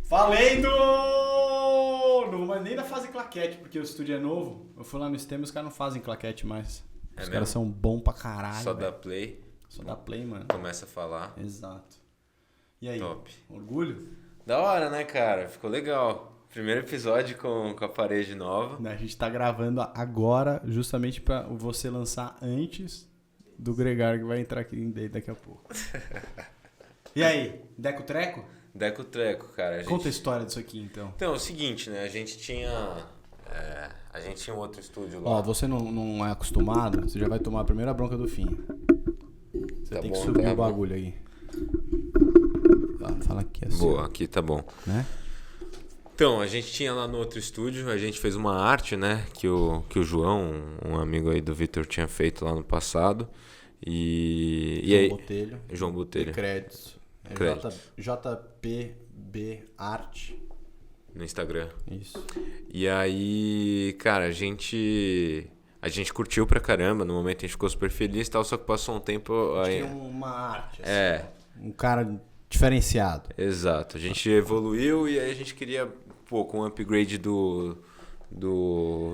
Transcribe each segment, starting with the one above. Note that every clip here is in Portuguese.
Valendo! Não, mas nem da fase claquete, porque o estúdio é novo. Eu fui lá no STEM e os caras não fazem claquete mais. Os caras são bons pra caralho. Só dá play. Só dá play, mano. Começa a falar. Exato. E aí? Top. Orgulho? Da hora, né, cara? Ficou legal. Primeiro episódio com a parede nova. A gente tá gravando agora justamente pra você lançar antes do Gregário que vai entrar aqui daqui a pouco. E aí? Deco Treco? Deco Treco, cara. Conta a história disso aqui, então. Então, é o seguinte, né? A gente tinha um outro estúdio lá. Ó, você não é acostumado, você já vai tomar a primeira bronca do fim. Você tem que subir o bagulho aí. Fala aqui assim. Boa, aqui tá bom. Né? Então, a gente tinha lá no outro estúdio, a gente fez uma arte, né? Que o João, um amigo aí do Vitor, tinha feito lá no passado. João Botelho. Créditos. JPB Art. No Instagram. Isso. E aí, cara, a gente curtiu pra caramba. No momento a gente ficou super feliz e tal, só que passou um tempo... Tinha uma arte, assim. É. Um cara diferenciado. Exato. A gente evoluiu e aí a gente queria, com um upgrade do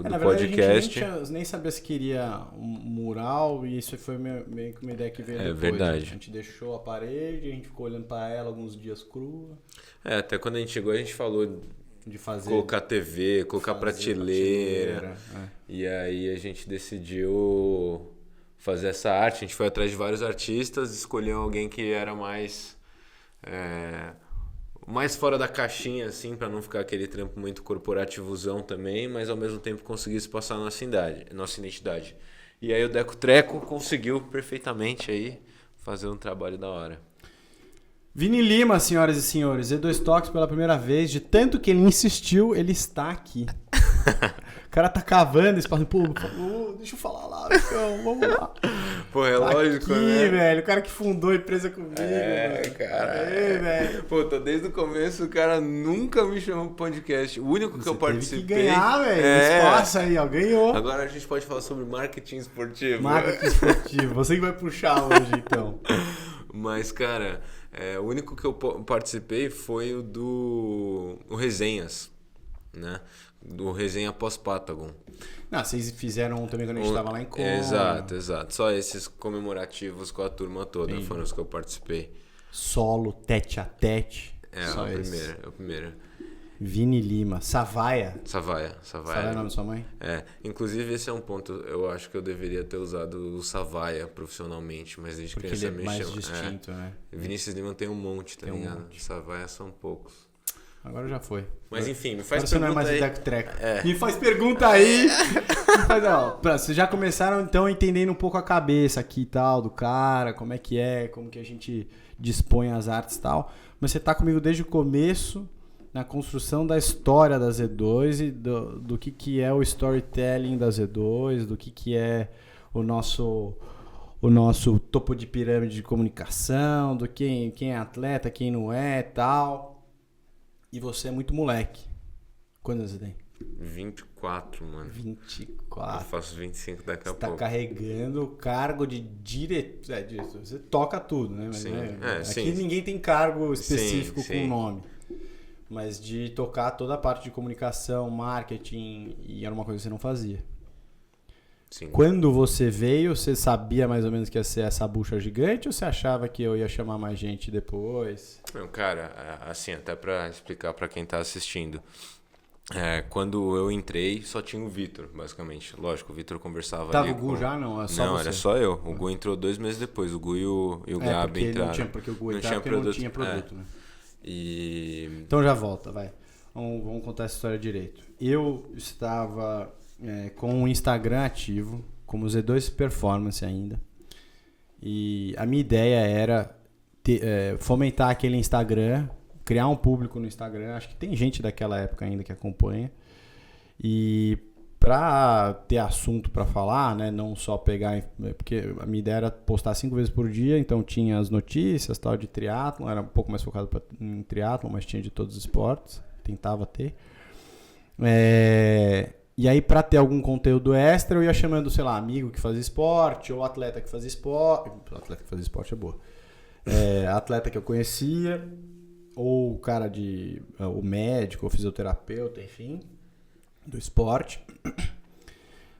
na verdade, podcast. A gente nem sabia se queria um mural e isso foi meio que uma ideia que veio depois. Verdade. A gente deixou a parede, a gente ficou olhando pra ela alguns dias crua. Até quando a gente chegou a gente falou de fazer, colocar TV, colocar prateleira. E aí a gente decidiu fazer essa arte. A gente foi atrás de vários artistas, escolheu alguém que era mais fora da caixinha, assim, para não ficar aquele trampo muito corporativozão também, mas ao mesmo tempo conseguisse passar a nossa identidade. E aí o Deco Treco conseguiu perfeitamente aí fazer um trabalho da hora. Vini Lima, senhoras e senhores, Z2 Talks pela primeira vez, de tanto que ele insistiu, ele está aqui. O cara tá cavando espaço, deixa eu falar lá, então, vamos lá. Pô, é lógico, aqui, né? Velho, o cara que fundou a empresa comigo, mano. Cara. Velho. Pô, desde o começo, o cara nunca me chamou pro podcast. O único que eu participei... Teve que ganhar, velho. Espaço aí, ó, ganhou. Agora a gente pode falar sobre marketing esportivo. Marketing esportivo, você que vai puxar hoje, então. Mas, cara, o único que eu participei foi o Resenhas, né? Do Resenha pós-Patagon. Não, vocês fizeram também quando a gente tava lá em Coma. Exato. Só esses comemorativos com a turma toda. Sim. Foram os que eu participei. Solo, tete a tete. É o primeiro. Vini Lima. Savaia é o nome da sua mãe? Inclusive esse é um ponto, eu acho que eu deveria ter usado o Savaia profissionalmente, mas desde porque criança ele é mais distinto, né? Vinícius Lima tem um monte, tá ligado? Savaia são poucos. Agora já foi. Mas enfim, me faz pergunta aí. Agora você não é mais aí. o Deco Treco. Me faz pergunta aí. Vocês já começaram então entendendo um pouco a cabeça aqui e tal, do cara, como que a gente dispõe as artes e tal. Mas você tá comigo desde o começo, na construção da história da Z2 e do que é o storytelling da Z2, do que é o nosso topo de pirâmide de comunicação, do quem é atleta, quem não é, tal. E você é muito moleque. Quantos você tem? 24, mano. 24. Eu faço 25 daqui a pouco. Você tá carregando o cargo de diretor. Você toca tudo, né? Mas, sim. Aqui ninguém tem cargo específico sim. com nome. Mas de tocar toda a parte de comunicação, marketing, e era uma coisa que você não fazia. Sim. Quando você veio, você sabia mais ou menos que ia ser essa bucha gigante ou você achava que eu ia chamar mais gente depois? Não, cara, assim, até pra explicar pra quem tá assistindo. Quando eu entrei, só tinha o Vitor, basicamente. Lógico, o Vitor conversava Tava ali o Gu já? Não, era só eu. O Gu entrou 2 meses depois. O Gu e o Gabi entraram. Porque o Gu entrava porque não tinha produto, né? Então já volta, vai. Vamos contar essa história direito. Eu estava com o Instagram ativo, como Z2 Performance ainda. E a minha ideia era fomentar aquele Instagram, criar um público no Instagram. Acho que tem gente daquela época ainda que acompanha. E para ter assunto para falar, né, não só pegar... Porque a minha ideia era postar 5 vezes por dia, então tinha as notícias tal de triatlon, era um pouco mais focado em triatlon, mas tinha de todos os esportes, tentava ter. E aí, para ter algum conteúdo extra, eu ia chamando, sei lá, amigo que fazia esporte, ou atleta que fazia esporte. Atleta que fazia esporte é boa. Atleta que eu conhecia. ou o cara o médico, o fisioterapeuta, enfim, do esporte.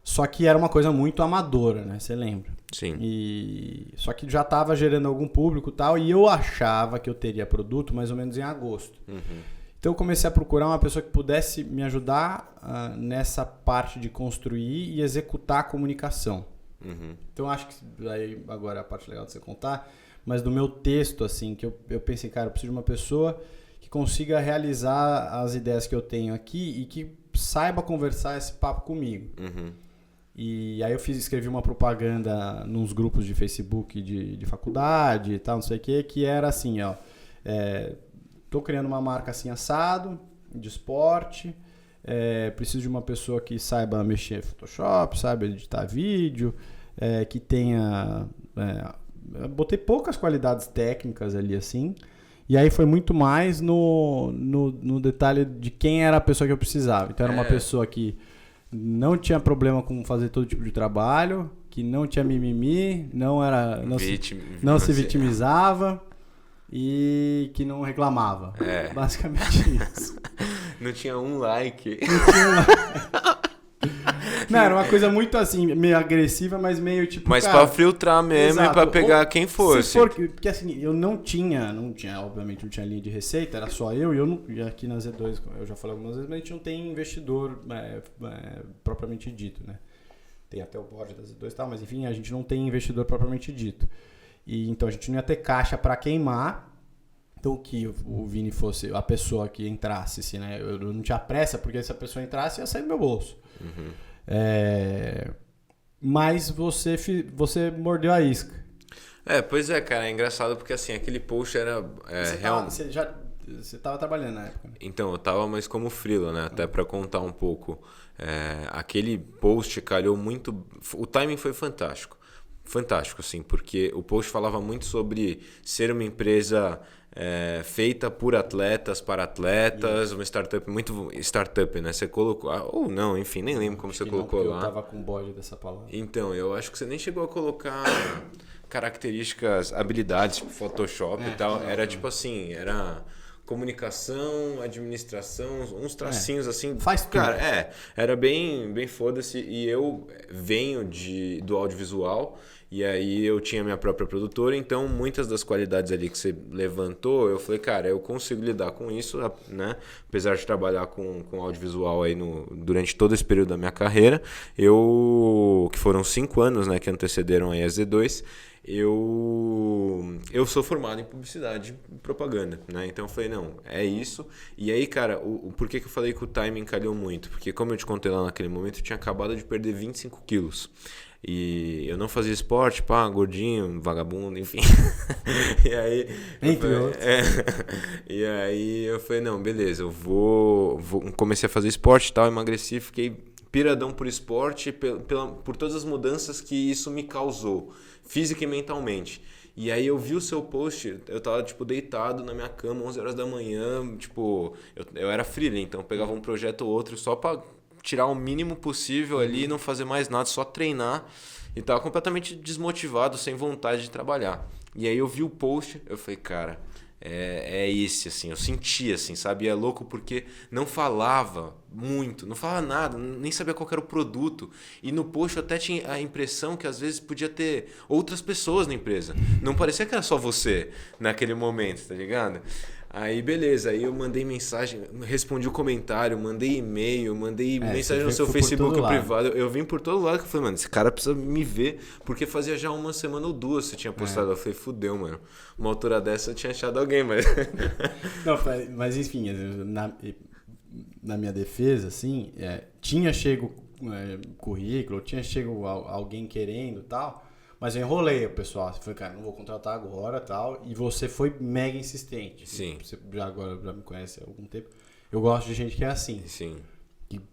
Só que era uma coisa muito amadora, né? Você lembra? Sim. Só que já estava gerando algum público e tal, e eu achava que eu teria produto mais ou menos em agosto. Então eu comecei a procurar uma pessoa que pudesse me ajudar nessa parte de construir e executar a comunicação. Então acho que aí agora é a parte legal de você contar, mas do meu texto, assim, que eu pensei, cara, eu preciso de uma pessoa que consiga realizar as ideias que eu tenho aqui e que saiba conversar esse papo comigo. E aí eu escrevi uma propaganda nos grupos de Facebook de faculdade e tal, não sei o que era assim, ó, tô criando uma marca assim assado, de esporte, preciso de uma pessoa que saiba mexer em Photoshop, saiba editar vídeo, que tenha... botei poucas qualidades técnicas ali assim, e aí foi muito mais no detalhe de quem era a pessoa que eu precisava. Então era uma pessoa que não tinha problema com fazer todo tipo de trabalho, que não tinha mimimi, não se vitimizava e que não reclamava. Basicamente isso. Não tinha um like. Não, era uma coisa muito assim, meio agressiva, mas meio tipo... Mas cara, pra filtrar mesmo, exato, e pra pegar quem fosse. Porque assim, eu não tinha, obviamente não tinha linha de receita, era só eu, e aqui na Z2, eu já falei algumas vezes, mas a gente não tem investidor propriamente dito, né? Tem até o board da Z2 e tal, mas enfim, a gente não tem investidor propriamente dito. E então a gente não ia ter caixa pra queimar. Então que o Vini fosse a pessoa que entrasse, assim, né? Eu não tinha pressa, porque se a pessoa entrasse, ia sair do meu bolso. Mas você mordeu a isca. Pois é, cara, é engraçado porque assim, aquele post era realmente... Você estava trabalhando na época, né? Então, eu tava mais como freela, né? Até para contar um pouco. Aquele post calhou muito... O timing foi fantástico. Fantástico, assim, porque o post falava muito sobre ser uma empresa feita por atletas, para atletas, uma startup, muito startup, né? Você colocou... ou não, enfim, nem lembro como você colocou lá. Eu tava com bode dessa palavra. Então, eu acho que você nem chegou a colocar características, habilidades, tipo Photoshop e tal. Era tipo assim, era... comunicação, administração, uns tracinhos assim. Faz tudo. Cara, era bem foda-se. E eu venho do audiovisual, e aí eu tinha minha própria produtora, então muitas das qualidades ali que você levantou, eu falei, cara, eu consigo lidar com isso, né? Apesar de trabalhar com audiovisual aí durante todo esse período da minha carreira, que foram 5 anos, né, que antecederam aí a Z2, eu sou formado em publicidade e propaganda, né? Então eu falei, não, é isso. E aí, cara, por que eu falei que o timing calhou muito? Porque como eu te contei lá naquele momento, eu tinha acabado de perder 25 quilos. E eu não fazia esporte, gordinho, vagabundo, enfim. E aí... E aí eu falei, não, beleza, eu comecei a fazer esporte e tal, emagreci, fiquei piradão por esporte, por todas as mudanças que isso me causou, física e mentalmente. E aí eu vi o seu post, eu tava, tipo, deitado na minha cama, 11 horas da manhã, tipo, eu era freelancer, então eu pegava um projeto ou outro só pra tirar o mínimo possível ali, não fazer mais nada, só treinar, e tava completamente desmotivado, sem vontade de trabalhar. E aí eu vi o post, eu falei, cara, é esse, assim, eu senti, assim, sabe? E é louco porque não falava muito, não falava nada, nem sabia qual era o produto. E no post eu até tinha a impressão que às vezes podia ter outras pessoas na empresa. Não parecia que era só você naquele momento, tá ligado? Aí beleza, aí eu mandei mensagem, respondi o comentário, mandei e-mail, mandei mensagem no seu Facebook privado. Eu vim por todo lado que eu falei, mano, esse cara precisa me ver, porque fazia já 1 semana ou 2 você tinha postado. Eu falei, fudeu, mano. Uma altura dessa eu tinha achado alguém, mas... Não, mas enfim, na minha defesa, assim, tinha chego currículo, tinha chego alguém querendo e tal... Mas eu enrolei o pessoal. Falei, cara, não vou contratar agora e tal. E você foi mega insistente. Sim. Você agora já me conhece há algum tempo. Eu gosto de gente que é assim. Sim.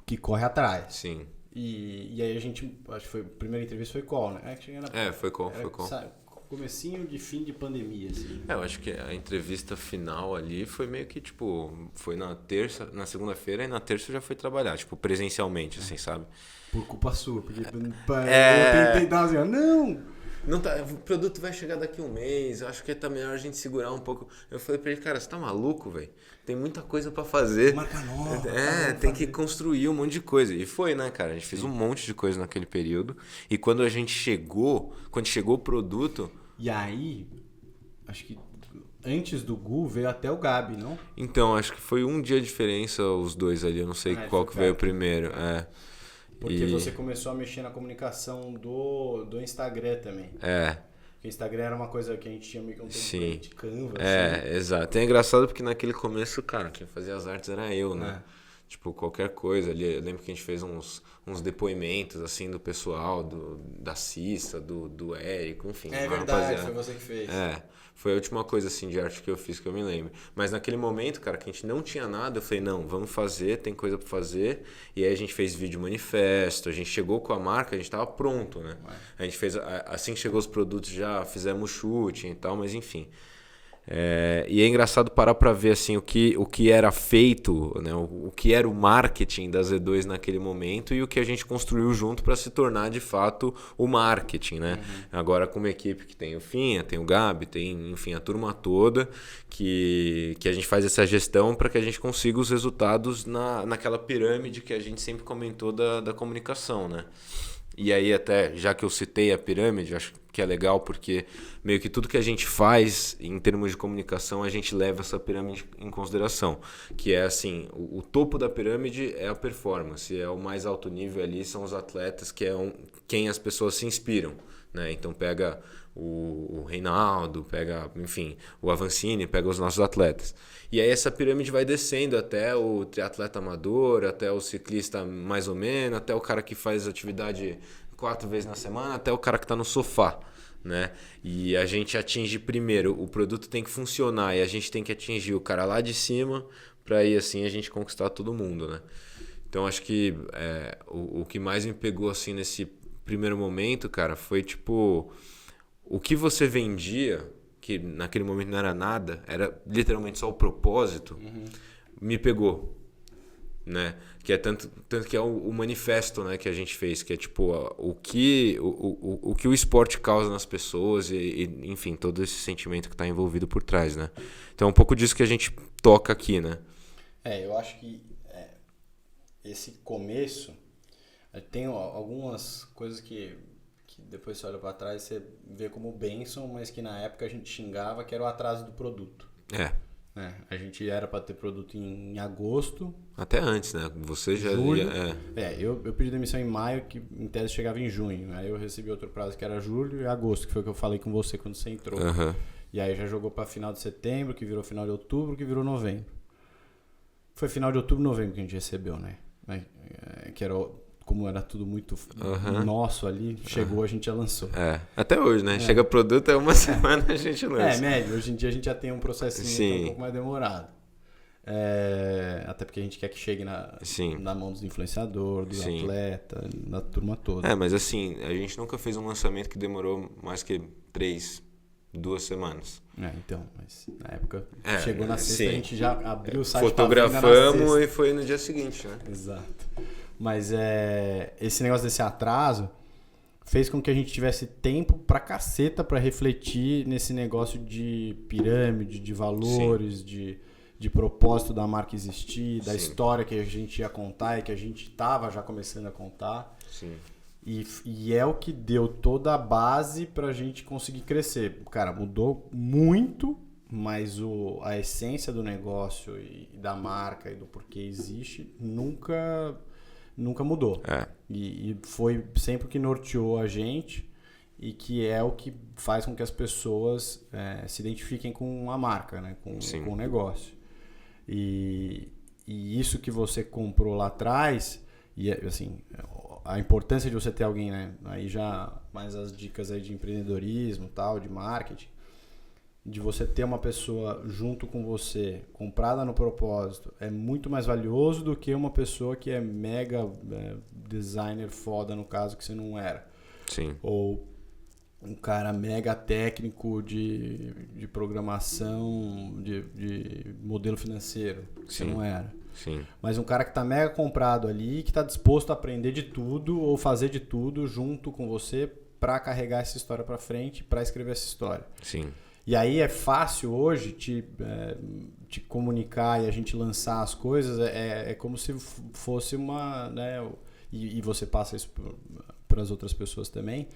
Que corre atrás. Sim. E aí a gente, acho que a primeira entrevista foi call, né? Foi call. Sabe, comecinho de fim de pandemia, assim. Eu acho que a entrevista final ali foi meio que, tipo, foi na segunda-feira e na terça eu já fui trabalhar, tipo, presencialmente, assim, sabe? Por culpa sua, porque eu tentei dar assim, não... não tá, o produto vai chegar daqui um mês, eu acho que tá melhor a gente segurar um pouco. Eu falei pra ele, cara, você tá maluco, velho? Tem muita coisa pra fazer. Marca nova. Tem que construir um monte de coisa. E foi, né, cara? A gente fez um monte de coisa naquele período. E quando chegou o produto... E aí, acho que antes do Gu veio até o Gabi, não? Então, acho que foi um dia de diferença os dois ali. Eu não sei qual que veio primeiro. Porque você começou a mexer na comunicação do Instagram também. Porque o Instagram era uma coisa que a gente tinha meio que um template de Canva. Exato. É engraçado porque naquele começo, cara, quem fazia as artes era eu, né? Tipo, qualquer coisa ali. Eu lembro que a gente fez uns depoimentos, assim, do pessoal, da Cissa, do Érico, enfim. É verdade, foi você que fez. Foi a última coisa, assim, de arte que eu fiz, que eu me lembro. Mas naquele momento, cara, que a gente não tinha nada, eu falei, não, vamos fazer, tem coisa pra fazer. E aí a gente fez vídeo manifesto, a gente chegou com a marca, a gente tava pronto, né? A gente fez, assim que chegou os produtos, já fizemos shooting e tal, mas enfim... e é engraçado parar para ver assim, o que era feito, né? O que era o marketing da Z2 naquele momento e o que a gente construiu junto para se tornar de fato o marketing, né? Agora com uma equipe que tem o Finha, tem o Gabi, tem, enfim, a turma toda que a gente faz essa gestão para que a gente consiga os resultados naquela pirâmide que a gente sempre comentou da comunicação, né? E aí até, já que eu citei a pirâmide, acho que é legal porque meio que tudo que a gente faz em termos de comunicação, a gente leva essa pirâmide em consideração. Que é assim, o topo da pirâmide é a performance, é o mais alto nível ali, são os atletas, que é quem as pessoas se inspiram, né? Então pega o Reinaldo, pega, enfim, o Avancini, pega os nossos atletas. E aí essa pirâmide vai descendo até o triatleta amador, até o ciclista mais ou menos, até o cara que faz atividade 4 vezes na semana, até o cara que está no sofá, né? E a gente atinge primeiro, o produto tem que funcionar e a gente tem que atingir o cara lá de cima para aí assim a gente conquistar todo mundo, né? Então acho que o que mais me pegou assim nesse primeiro momento, cara, foi tipo... O que você vendia, que naquele momento não era nada, era literalmente só o propósito, me pegou, né? Que é tanto que é o manifesto, né, que a gente fez, que é tipo o que o esporte causa nas pessoas e enfim, todo esse sentimento que está envolvido por trás, né? Então é um pouco disso que a gente toca aqui, né? Eu acho que esse começo tem algumas coisas que depois você olha para trás você vê como bênção, mas que na época a gente xingava, que era o atraso do produto. A gente era para ter produto em agosto. Até antes, né? Você já julho, eu pedi demissão em maio, que em tese chegava em junho. Aí eu recebi outro prazo que era julho e agosto, que foi o que eu falei com você quando você entrou. E aí já jogou para final de setembro, que virou final de outubro, que virou novembro. Foi final de outubro, novembro que a gente recebeu, né? Que era... Como era tudo muito nosso ali, chegou, a gente já lançou. Até hoje, né? Chega produto, uma semana a gente lança. Médio. Hoje em dia a gente já tem um processinho um pouco mais demorado. Até porque a gente quer que chegue na mão dos influenciadores, dos atletas, da turma toda. Mas assim, a gente nunca fez um lançamento que demorou mais que 2 semanas. Então, mas na época chegou na sexta, a gente já abriu o site. Fotografamos e foi no dia seguinte, né? Exato. Mas esse negócio desse atraso fez com que a gente tivesse tempo pra caceta pra refletir nesse negócio de pirâmide, de valores, de propósito da marca existir, da história que a gente ia contar e que a gente tava já começando a contar. E é o que deu toda a base pra gente conseguir crescer. Cara, mudou muito, mas a essência do negócio e da marca e do porquê existe nunca mudou. E foi sempre o que norteou a gente e que é o que faz com que as pessoas se identifiquem com a marca, né? com o negócio. E isso que você comprou lá atrás, e assim, a importância de você ter alguém, né? Aí já mais as dicas aí de empreendedorismo, tal, de marketing, de você ter uma pessoa junto com você, comprada no propósito, é muito mais valioso do que uma pessoa que é mega designer foda, no caso, que você não era. Ou um cara mega técnico de programação, de modelo financeiro, que você não era. Mas um cara que está mega comprado ali, que está disposto a aprender de tudo ou fazer de tudo junto com você para carregar essa história para frente, para escrever essa história. Sim. E aí é fácil hoje te comunicar e a gente lançar as coisas, é como se fosse uma... Né, e você passa isso para as outras pessoas também,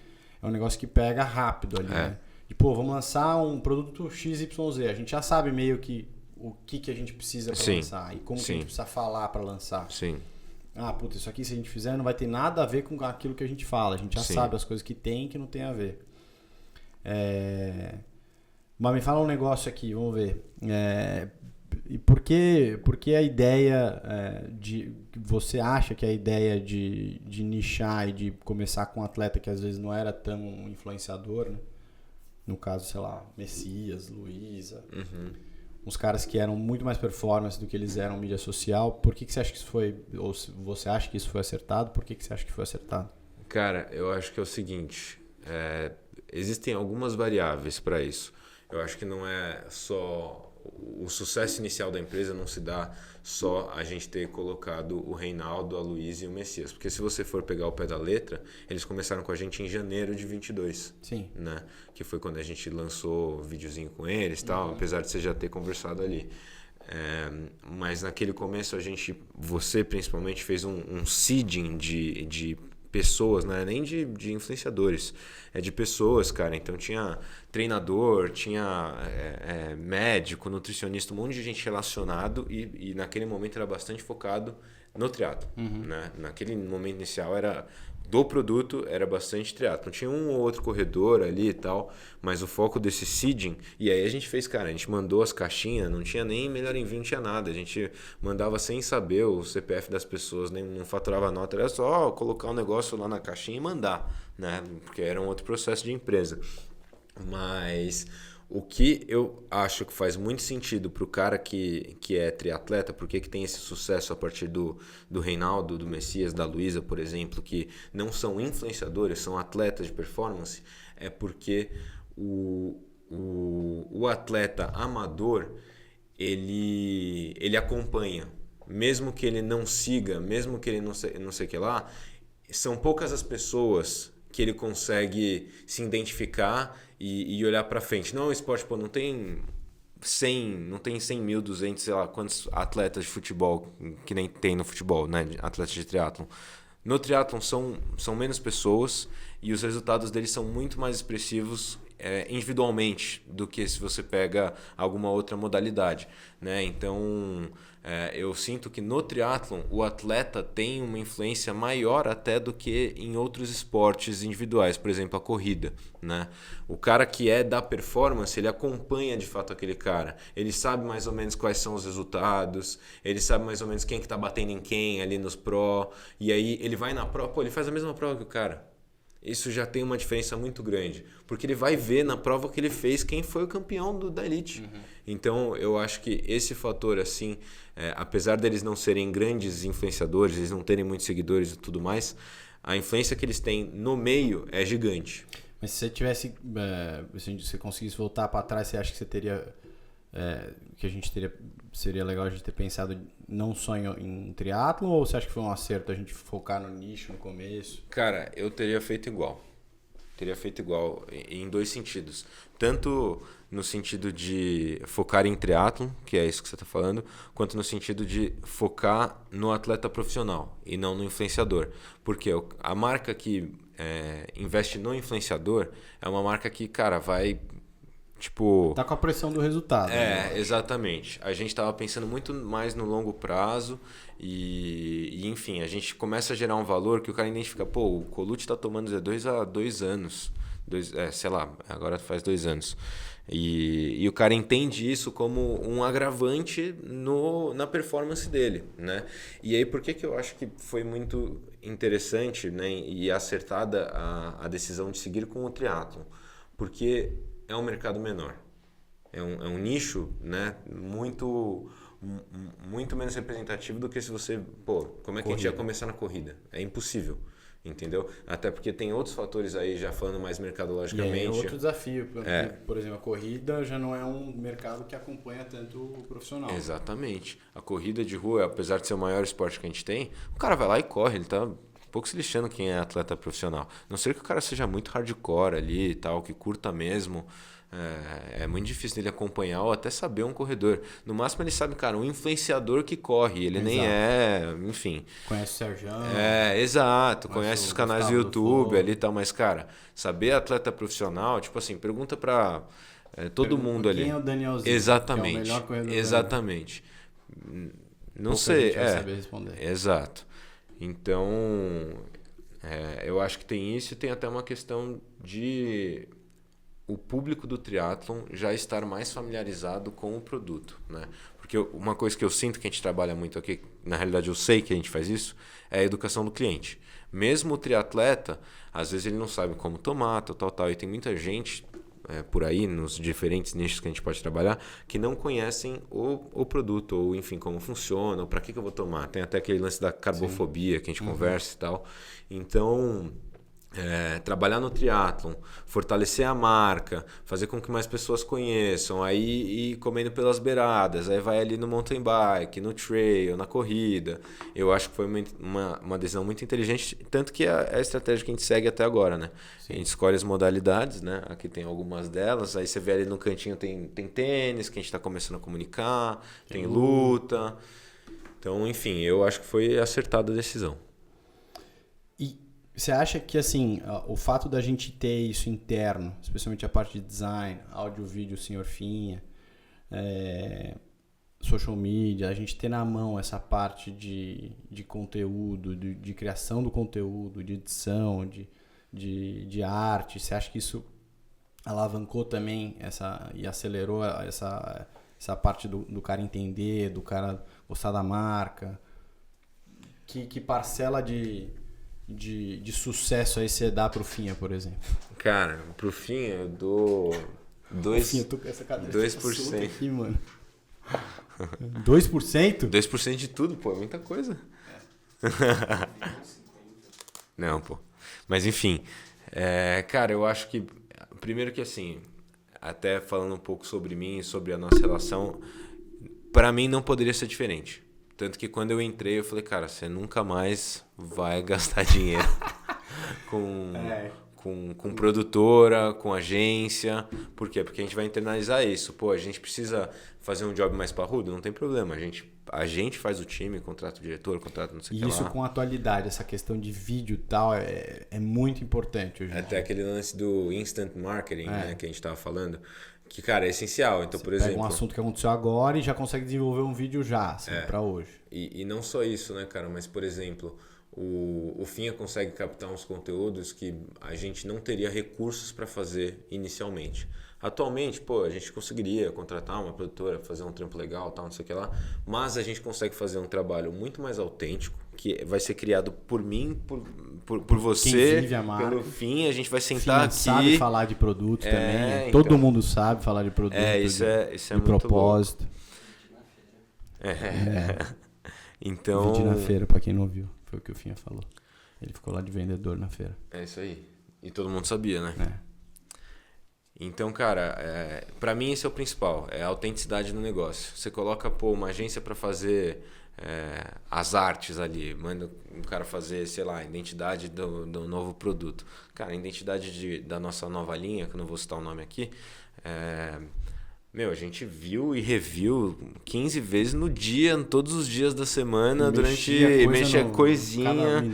é um negócio que pega rápido ali, né? E, vamos lançar um produto XYZ, a gente já sabe meio que o que a gente precisa para lançar e como que a gente precisa falar para lançar. Sim. Isso aqui se a gente fizer não vai ter nada a ver com aquilo que a gente fala, a gente já sabe as coisas que tem e que não tem a ver. Mas me fala um negócio aqui, vamos ver. E por que a ideia você acha que a ideia de nichar e de começar com um atleta que às vezes não era tão influenciador, né? No caso, sei lá, Messias, Luísa, uns caras que eram muito mais performance do que eles eram mídia social, por que você acha que isso foi, ou você acha que isso foi acertado, por que você acha que foi acertado? Cara, eu acho que é o seguinte, existem algumas variáveis para isso. Eu acho que não é só... O sucesso inicial da empresa não se dá só a gente ter colocado o Reinaldo, a Luísa e o Messias. Porque se você for pegar o pé da letra, eles começaram com a gente em janeiro de 22. Sim. Né? Que foi quando a gente lançou o videozinho com eles e tal, apesar de você já ter conversado ali. Mas naquele começo você principalmente fez um seeding de pessoas, não era nem de influenciadores, é de pessoas, cara. Então tinha treinador, tinha médico, nutricionista, um monte de gente relacionado e naquele momento era bastante focado no triatlo. Né? Naquele momento inicial do produto era bastante triatlo. Tinha um ou outro corredor ali e tal, mas o foco desse seeding... E aí a gente fez, cara, a gente mandou as caixinhas, não tinha nem melhor envio, não tinha nada. A gente mandava sem saber o CPF das pessoas, nem não faturava nota, era só colocar um negócio lá na caixinha e mandar, né? Porque era um outro processo de empresa. Mas... O que eu acho que faz muito sentido para o cara que é triatleta, porque que tem esse sucesso a partir do Reinaldo, do Messias, da Luísa, por exemplo, que não são influenciadores, são atletas de performance, é porque o atleta amador, ele acompanha, mesmo que ele não siga, mesmo que ele não sei o que lá, são poucas as pessoas que ele consegue se identificar e olhar para frente. Não é um esporte, não tem 100, 1.200, sei lá, quantos atletas de futebol que nem tem no futebol, né? Atletas de triatlon. No triatlon são menos pessoas e os resultados deles são muito mais expressivos individualmente do que se você pega alguma outra modalidade, né? Então... eu sinto que no triatlon o atleta tem uma influência maior até do que em outros esportes individuais, por exemplo, a corrida, né? O cara que é da performance, ele acompanha de fato aquele cara, ele sabe mais ou menos quais são os resultados, ele sabe mais ou menos quem que tá batendo em quem ali nos pro, e aí ele vai na prova, ele faz a mesma prova que o cara. Isso já tem uma diferença muito grande, porque ele vai ver na prova que ele fez quem foi o campeão da elite. Então, eu acho que esse fator, assim, apesar deles não serem grandes influenciadores, eles não terem muitos seguidores e tudo mais, a influência que eles têm no meio é gigante. Mas se você tivesse, se você conseguisse voltar para trás, você acha que você teria, seria legal a gente ter pensado não só em triatlon, ou você acha que foi um acerto a gente focar no nicho no começo? Cara, eu teria feito igual. Teria feito igual em dois sentidos. Tanto no sentido de focar em triatlon, que é isso que você está falando, quanto no sentido de focar no atleta profissional e não no influenciador. Porque a marca que investe no influenciador é uma marca que, cara, vai... Tipo, tá com a pressão do resultado. Né? Exatamente. A gente estava pensando muito mais no longo prazo e enfim, a gente começa a gerar um valor que o cara identifica, o Colucci está tomando Z2 há 2 anos. Sei lá, agora faz 2 anos. E o cara entende isso como um agravante na performance dele, né? E aí, por que eu acho que foi muito interessante, né, e acertada a decisão de seguir com o triatlon? Porque é um mercado menor, é um nicho, né, muito menos representativo do que se você, como é que a gente ia começar na corrida? É impossível, entendeu? Até porque tem outros fatores aí, já falando mais mercadologicamente. É outro desafio, porque, por exemplo, a corrida já não é um mercado que acompanha tanto o profissional. Exatamente. A corrida de rua, apesar de ser o maior esporte que a gente tem, o cara vai lá e corre, ele tá pouco se lixando quem é atleta profissional. A não ser que o cara seja muito hardcore ali e tal, que curta mesmo. É muito difícil dele acompanhar ou até saber um corredor. No máximo ele sabe, cara, um influenciador que corre. Ele nem é, enfim. Conhece o Serjão. Exato. Conhece os canais do YouTube ali e tal. Mas, cara, saber atleta profissional, tipo assim, pergunta pra todo mundo ali. Quem é o Danielzinho? Exatamente. Que é o melhor corredor. Exatamente. Não Pouca sei. gente vai saber responder. Exato. Então, eu acho que tem isso e tem até uma questão de o público do triatlon já estar mais familiarizado com o produto, né? Porque uma coisa que eu sinto que a gente trabalha muito aqui, na realidade eu sei que a gente faz isso, é a educação do cliente. Mesmo o triatleta, às vezes ele não sabe como tomar, tal, e tem muita gente por aí, nos diferentes nichos que a gente pode trabalhar, que não conhecem o produto, ou enfim, como funciona, ou para que eu vou tomar. Tem até aquele lance da carbofobia que a gente conversa e tal. Então, trabalhar no triatlon, fortalecer a marca, fazer com que mais pessoas conheçam, aí ir comendo pelas beiradas, aí vai ali no mountain bike, no trail, na corrida. Eu acho que foi uma decisão muito inteligente, tanto que é a estratégia que a gente segue até agora, né? Sim. A gente escolhe as modalidades, né? Aqui tem algumas delas, aí você vê ali no cantinho tem tênis, que a gente está começando a comunicar, tem luta. Então, enfim, eu acho que foi acertada a decisão. Você acha que assim, o fato da gente ter isso interno, especialmente a parte de design, áudio, vídeo, Senhor Finha, social media, a gente ter na mão essa parte de conteúdo, de criação do conteúdo, de edição, de arte, você acha que isso alavancou também e acelerou essa parte do cara entender, do cara gostar da marca? Que parcela de sucesso aí você dá pro Finha, por exemplo? Cara, pro Finha eu dou 2%. Aqui, mano. 2%? 2% de tudo, pô, é muita coisa. Não, pô. Mas enfim, cara, eu acho que primeiro que assim, até falando um pouco sobre mim e sobre a nossa relação, pra mim não poderia ser diferente. Tanto que quando eu entrei, eu falei, cara, você nunca mais vai gastar dinheiro com produtora, com agência. Por quê? Porque a gente vai internalizar isso. Pô, a gente precisa fazer um job mais parrudo? Não tem problema. A gente faz o time, contrata o diretor, contrata não sei o que lá. E isso com atualidade, essa questão de vídeo e tal, é muito importante hoje em dia. Até aquele lance do instant marketing, né, que a gente estava falando. Que, cara, é essencial. Então, por exemplo, pega um assunto que aconteceu agora e já consegue desenvolver um vídeo já, assim, pra hoje. E não só isso, né, cara? Mas, por exemplo, o Finha consegue captar uns conteúdos que a gente não teria recursos para fazer inicialmente. Atualmente, pô, a gente conseguiria contratar uma produtora, fazer um trampo legal, tal, não sei o que lá, mas a gente consegue fazer um trabalho muito mais autêntico, que vai ser criado por mim, por você, quem vive a marca. Pelo Fim, a gente vai sentar aqui. Sabe falar de produto também. Então, todo mundo sabe falar de produto. Isso é de muito propósito. Então, Vídeo na feira, pra quem não viu, foi o que o Finha falou. Ele ficou lá de vendedor na feira. É isso aí. E todo mundo sabia, né? Então, cara, pra mim esse é o principal, é a autenticidade no negócio. Você coloca, uma agência pra fazer as artes ali, manda um cara fazer, sei lá, a identidade do novo produto. Cara, a identidade da nossa nova linha, que eu não vou citar o nome aqui, a gente viu e reviu 15 vezes no dia, todos os dias da semana, mexia coisinha,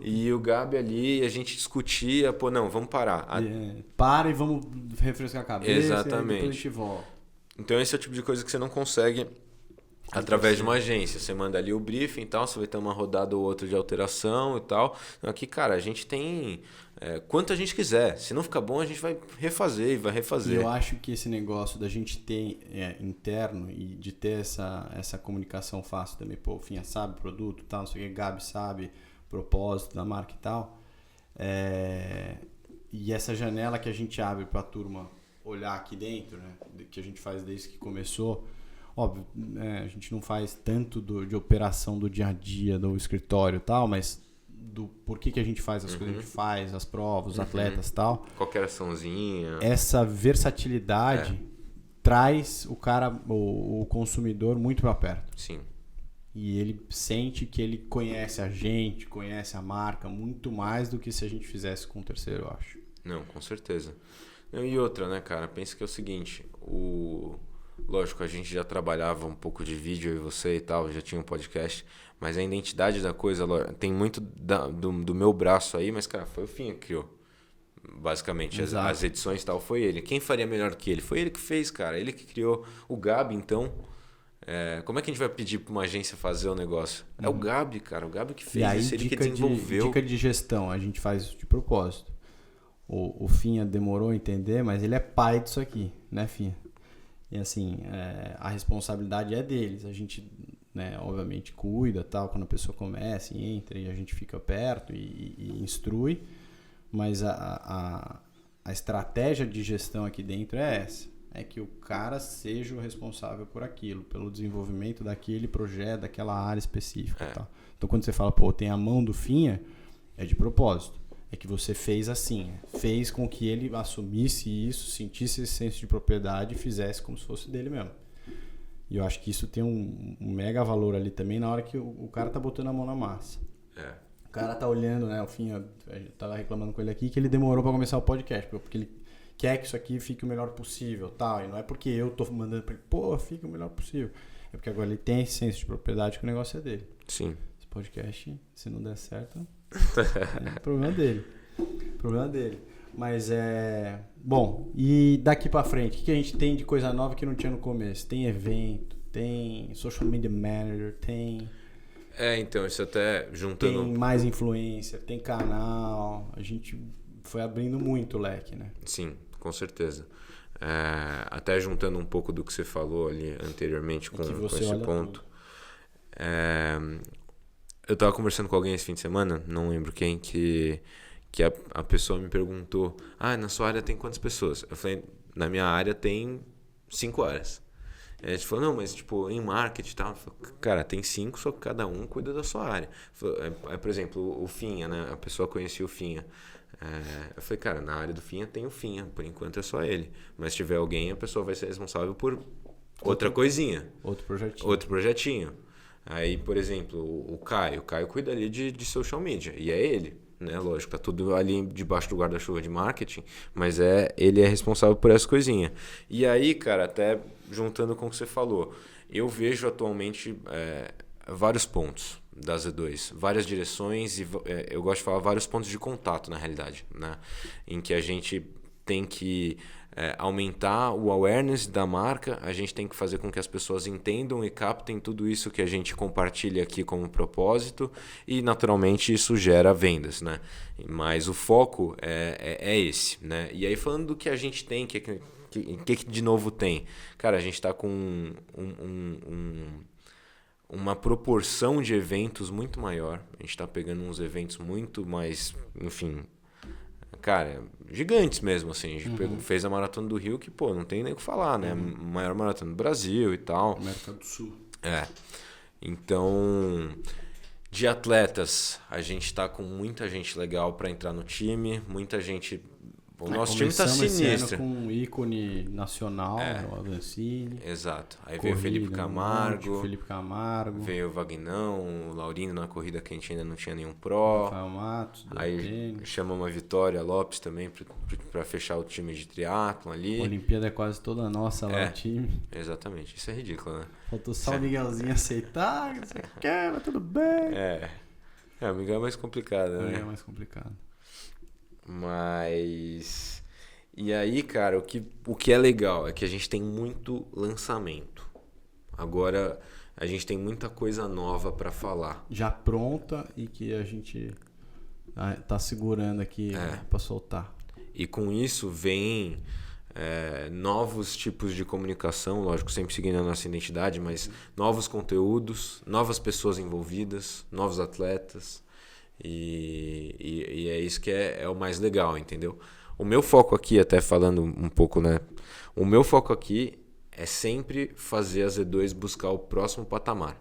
e o Gabi ali, a gente discutia, não, vamos parar. Para e vamos refrescar a cabeça. Exatamente. E depois a gente volta. Então esse é o tipo de coisa que você não consegue através de uma agência. Você manda ali o briefing e tal, você vai ter uma rodada ou outra de alteração e tal. Aqui, cara, a gente tem quanto a gente quiser. Se não ficar bom, a gente vai refazer e vai refazer. E eu acho que esse negócio da gente ter interno e de ter essa comunicação fácil também, o Finha sabe produto e tal, não sei o que, Gabi sabe propósito da marca e tal. E essa janela que a gente abre para a turma olhar aqui dentro, né, que a gente faz desde que começou. Óbvio, a gente não faz tanto de operação do dia a dia, do escritório e tal, mas do porquê que a gente faz as coisas que a gente faz, as provas, os atletas e tal. Qualquer açãozinha. Essa versatilidade traz o consumidor muito para perto. Sim. E ele sente que ele conhece a gente, conhece a marca muito mais do que se a gente fizesse com um terceiro, eu acho. Não, com certeza. E outra, né, cara? Pensa que é o seguinte, lógico, a gente já trabalhava um pouco de vídeo, eu e você e tal, já tinha um podcast, mas a identidade da coisa, tem muito do meu braço aí, mas, cara, foi o Finha que criou. Basicamente, as edições e tal, foi ele. Quem faria melhor que ele? Foi ele que fez, cara. Ele que criou. O Gabi, então... como é que a gente vai pedir para uma agência fazer o negócio? É o Gabi, cara. O Gabi que fez e aí, isso, ele que desenvolveu. Dica de gestão, a gente faz isso de propósito. O Finha demorou a entender, mas ele é pai disso aqui, né, Finha? E assim, a responsabilidade é deles. A gente, né, obviamente, cuida, tal, quando a pessoa começa e entra, e a gente fica perto e instrui. Mas a estratégia de gestão aqui dentro é essa. É que o cara seja o responsável por aquilo, pelo desenvolvimento daquele projeto, daquela área específica. Tal. Então, quando você fala, tem a mão do Finha, é de propósito. É que você fez assim, fez com que ele assumisse isso, sentisse esse senso de propriedade e fizesse como se fosse dele mesmo. E eu acho que isso tem um mega valor ali também na hora que o cara tá botando a mão na massa. O cara tá olhando, né? O Finha, a gente tava reclamando com ele aqui que ele demorou para começar o podcast, porque ele quer que isso aqui fique o melhor possível, tal. E não é porque eu tô mandando pra ele, fica o melhor possível. É porque agora ele tem esse senso de propriedade que o negócio é dele. Sim. Esse podcast, se não der certo, é problema dele. Mas bom, e daqui pra frente, o que a gente tem de coisa nova que não tinha no começo? Tem evento, tem social media manager, tem... então, isso até juntando... Tem mais influencer, tem canal, a gente foi abrindo muito o leque, né? Sim, com certeza. Até juntando um pouco do que você falou ali anteriormente com esse ponto. Eu estava conversando com alguém esse fim de semana, não lembro quem, que a pessoa me perguntou, na sua área tem quantas pessoas? Eu falei, na minha área tem 5 áreas. A gente falou, não, mas tipo, em marketing e tal, falei, cara, tem 5, só que cada um cuida da sua área. Por exemplo, o Finha, né? A pessoa conhecia o Finha. Eu falei, cara, na área do Finha tem o Finha, por enquanto é só ele. Mas se tiver alguém, a pessoa vai ser responsável por outra coisinha. Outro projetinho. Aí, por exemplo, o Caio cuida ali de social media, e é ele, né? Lógico, tá tudo ali debaixo do guarda-chuva de marketing, mas ele é responsável por essa coisinha. E aí, cara, até juntando com o que você falou, eu vejo atualmente vários pontos da Z2, várias direções, e eu gosto de falar vários pontos de contato, na realidade, né? Em que a gente tem que aumentar o awareness da marca, a gente tem que fazer com que as pessoas entendam e captem tudo isso que a gente compartilha aqui como propósito, e naturalmente isso gera vendas, né? Mas o foco é esse, né? E aí, falando do que a gente tem, que de novo tem? Cara, a gente está com uma proporção de eventos muito maior, a gente está pegando uns eventos muito mais, enfim... Cara, gigantes mesmo, assim. A gente fez a Maratona do Rio, que, não tem nem o que falar, né? Maior maratona do Brasil e tal. América do Sul. Então, de atletas, a gente tá com muita gente legal para entrar no time, muita gente... O nosso time tá sinistro. Com um ícone nacional, o Avancini. Exato. Aí veio o Felipe Camargo. Veio o Vagnão, o Laurino na corrida que a gente ainda não tinha nenhum pró. Rafael Matos. Aí chamamos a Vitória Lopes também para fechar o time de triatlon ali. A Olimpíada é quase toda nossa lá no time. Exatamente. Isso é ridículo, né? Faltou só o Miguelzinho aceitar, que você quer, mas tudo bem. O Miguel é mais complicado, né? O Miguel é mais complicado. Mas... E aí, cara, o que é legal é que a gente tem muito lançamento. Agora, a gente tem muita coisa nova para falar. Já pronta e que a gente tá segurando aqui para soltar. E com isso vem novos tipos de comunicação, lógico, sempre seguindo a nossa identidade, mas novos conteúdos, novas pessoas envolvidas, novos atletas. E é isso que é o mais legal, entendeu? O meu foco aqui, até falando um pouco, né? O meu foco aqui é sempre fazer a Z2 buscar o próximo patamar.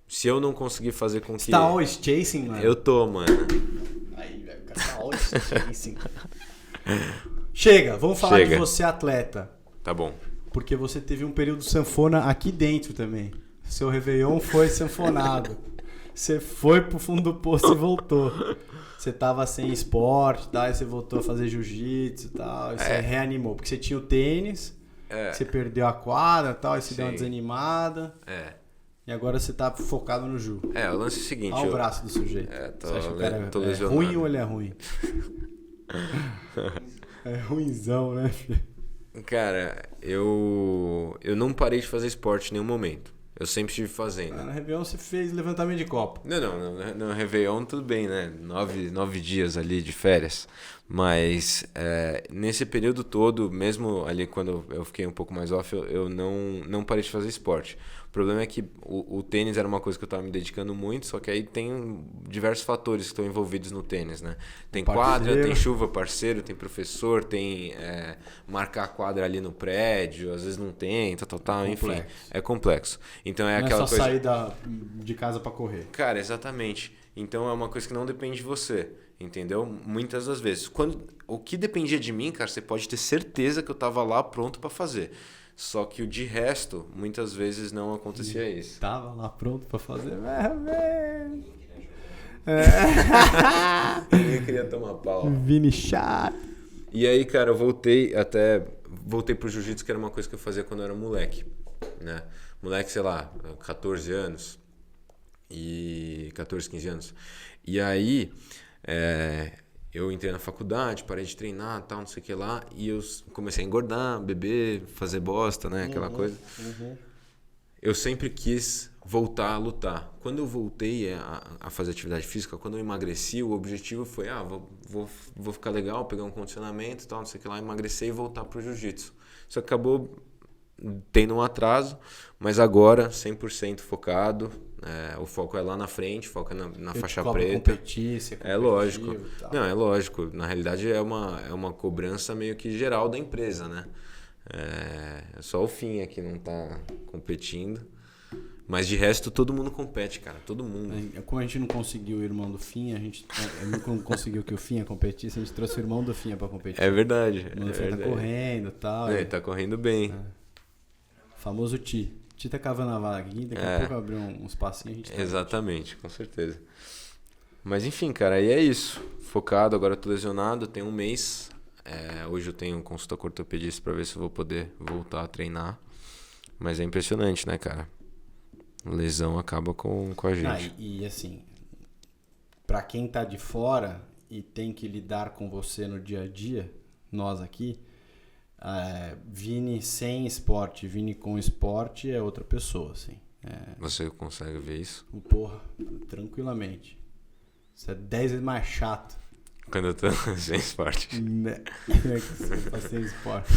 Se eu não conseguir fazer com que... Você tá always chasing, mano? Eu tô, mano. Aí, velho, o cara tá always chasing. Chega, vamos falar de você, atleta. Tá bom. Porque você teve um período sanfona aqui dentro também. Seu Réveillon foi sanfonado. Você foi pro fundo do poço e voltou. Você tava sem esporte, tá? E você voltou a fazer jiu-jitsu e tal. E você reanimou. Porque você tinha o tênis, você perdeu a quadra e tal, e você deu uma desanimada. E agora você tá focado no Ju. O lance é o seguinte... Olha o braço do sujeito. Você acha que o cara é ruim ou ele é ruim? É ruinzão, né, filho? Cara, eu não parei de fazer esporte em nenhum momento. Eu sempre estive fazendo. No Réveillon você fez levantamento de copo. Não. No Réveillon tudo bem, né? 9 dias ali de férias. Mas nesse período todo, mesmo ali quando eu fiquei um pouco mais off, eu não parei de fazer esporte. O problema é que o tênis era uma coisa que eu estava me dedicando muito, só que aí tem diversos fatores que estão envolvidos no tênis, né? Tem quadra, tem chuva, parceiro, tem professor, tem marcar a quadra ali no prédio, às vezes não tem, tal, enfim. É complexo. Então não aquela coisa... sair de casa para correr. Cara, exatamente. Então é uma coisa que não depende de você, entendeu? Muitas das vezes. O que dependia de mim, cara, você pode ter certeza que eu tava lá pronto para fazer. Só que o de resto, muitas vezes não acontecia isso. Tava lá pronto para fazer. Ninguém queria tomar pau. Vini chato. E aí, cara, eu voltei pro jiu-jitsu, que era uma coisa que eu fazia quando eu era moleque, né? Moleque, sei lá, 14 anos. 14, 15 anos. E aí, eu entrei na faculdade, parei de treinar, tal, não sei o que lá, e eu comecei a engordar, beber, fazer bosta, né, aquela coisa. Eu sempre quis voltar a lutar. Quando eu voltei a fazer atividade física, quando eu emagreci, o objetivo foi, vou ficar legal, pegar um condicionamento, tal, não sei o que lá, emagrecer e voltar pro jiu-jitsu. Isso acabou tendo um atraso, mas agora 100% focado. O foco é lá na frente, foco é na faixa preta. Competir, ser é lógico. Não, é lógico. Na realidade é uma cobrança meio que geral da empresa, né? Só o Finha que não tá competindo. Mas de resto todo mundo compete, cara. Todo mundo. Como a gente não conseguiu o irmão do Finha, não conseguiu que o Finha competisse, a gente trouxe o irmão do Finha pra competir. É verdade. O irmão do Finha tá correndo e tal. Ele tá correndo bem. Famoso Ti. Ti tá cavando a vaga aqui, daqui a pouco abrir uns passinhos a gente tá. Exatamente, com certeza. Mas enfim, cara, aí é isso. Focado, agora eu tô lesionado, tem um mês. Hoje eu tenho consulta com ortopedista pra ver se eu vou poder voltar a treinar. Mas é impressionante, né, cara? Lesão acaba com a gente. E assim, pra quem tá de fora e tem que lidar com você no dia a dia, nós aqui, Vini sem esporte, Vini com esporte é outra pessoa, assim. Você consegue ver isso? Porra, tranquilamente. Isso é 10 vezes mais chato. Quando eu tô sem esporte. Né? Você tá sem esporte.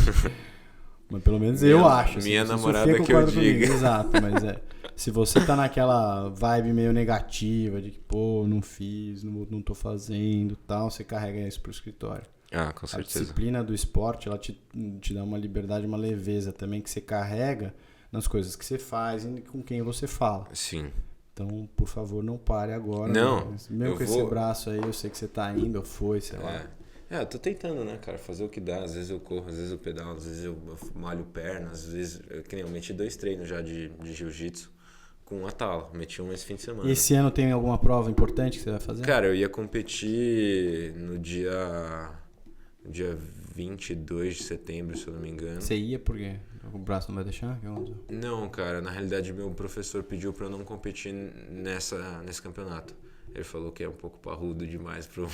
Mas pelo menos eu acho. Minha assim, namorada que eu diga. Exato, mas se você tá naquela vibe meio negativa de que, não fiz, não tô fazendo e tal, você carrega isso pro escritório. Com certeza. A disciplina do esporte, ela te dá uma liberdade, uma leveza também que você carrega nas coisas que você faz e com quem você fala. Sim. Então, por favor, não pare agora. Não. Mesmo com esse braço aí, eu sei que você tá indo, ou foi, sei lá. Eu tô tentando, né, cara, fazer o que dá. Às vezes eu corro, às vezes eu pedalo, às vezes eu malho perna, às vezes... Eu meti 2 treinos já de jiu-jitsu com a tala. Meti um esse fim de semana. E esse ano tem alguma prova importante que você vai fazer? Cara, eu ia competir no dia 22 de setembro, se eu não me engano. Você ia por quê? O braço não vai deixar? Não, cara, na realidade meu professor pediu pra eu não competir nesse campeonato. Ele falou que é um pouco parrudo demais pro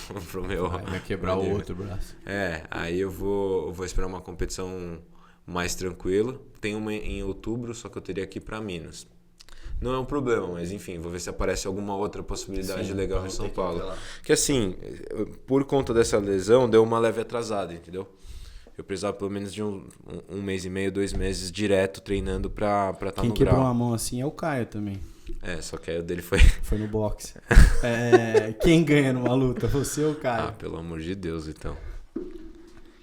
meu... Vai quebrar o outro braço. Aí eu vou esperar uma competição mais tranquila. Tem uma em outubro, só que eu teria que ir pra Minas. Não é um problema, mas enfim, vou ver se aparece alguma outra possibilidade legal em São Paulo. Que assim, por conta dessa lesão, deu uma leve atrasada, entendeu? Eu precisava pelo menos de um mês e meio, 2 meses direto treinando pra estar no grau. Quem quebrou uma mão assim é o Caio também. Só que aí o dele foi... Foi no boxe. Quem ganha numa luta, você ou o Caio? Pelo amor de Deus, então.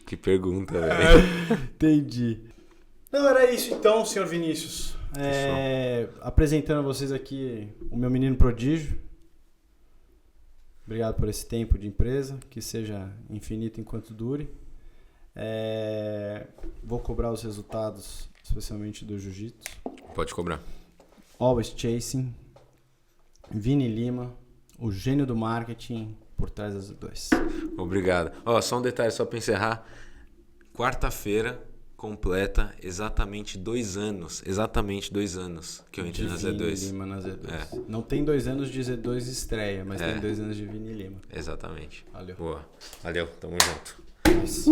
Que pergunta, velho. Entendi. Não, era isso então, senhor Vinícius. Apresentando a vocês aqui o meu menino prodígio. Obrigado por esse tempo de empresa, que seja infinito enquanto dure. Vou cobrar os resultados, especialmente do jiu-jitsu. Pode cobrar. Always Chasing, Vini Lima, o gênio do marketing por trás das Z2. Obrigado. Só um detalhe, só para encerrar. Quarta-feira completa exatamente 2 anos. Exatamente 2 anos que eu entrei na Z2. Vini Lima na Z2. Não tem 2 anos de Z2 estreia, mas tem 2 anos de Vini Lima. Exatamente. Valeu. Boa. Valeu, tamo junto. Nice.